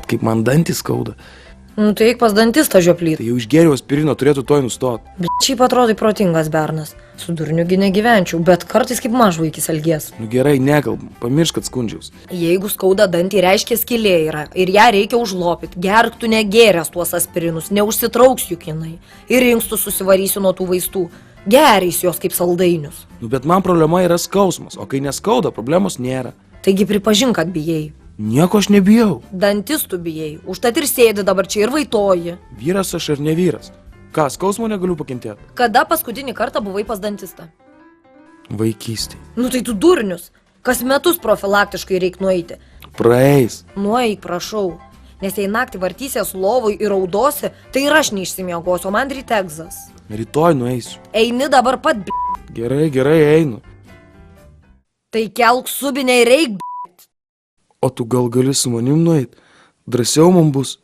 Bet kaip man dantį skauda. Nu tai eik pas dantistą žioplyt. Tai jau išgėriau aspirino, turėtų toj nustot. Šiaip atrodai protingas bernas. Su durniugi negyvenčiau, bet kartais kaip mažvaikis elgies. Nu gerai, nekalbam, pamiršk, kad skundžiaus. Jeigu skauda dantį, reiškia skylė yra ir ją reikia užlopyti. Gerk tu negėręs tuos aspirinus, neužsitrauks juk jinai. Ir inkstus susivarysiu nuo tų vaistų. Gerys jos kaip saldainius. Nu bet man problema yra skausmas, o kai neskauda, problemos nėra. Taigi pripažink, kad bijai. Nieko aš nebijau. Dantistų bijai, užtat ir sėdi dabar čia ir vaitoji. Vyras aš ar ne vyras? Ką, skausmo negaliu pakentėti? Kada paskutinį kartą buvai pas dantistą? Vaikystėj. Nu tai tu durnius. Kas metus profilaktiškai reik nueiti. Praeis. Nueik, prašau. Nes jei naktį vartysies lovoj ir raudosi, tai ir aš neišsimiegosiu, o man ryte egzas. Rytoj nueisiu. Eini dabar pat, Gerai, gerai, einu. Tai kelk subinę ir eik, O tu gal gali su manim nueit? Drąsiau man bus.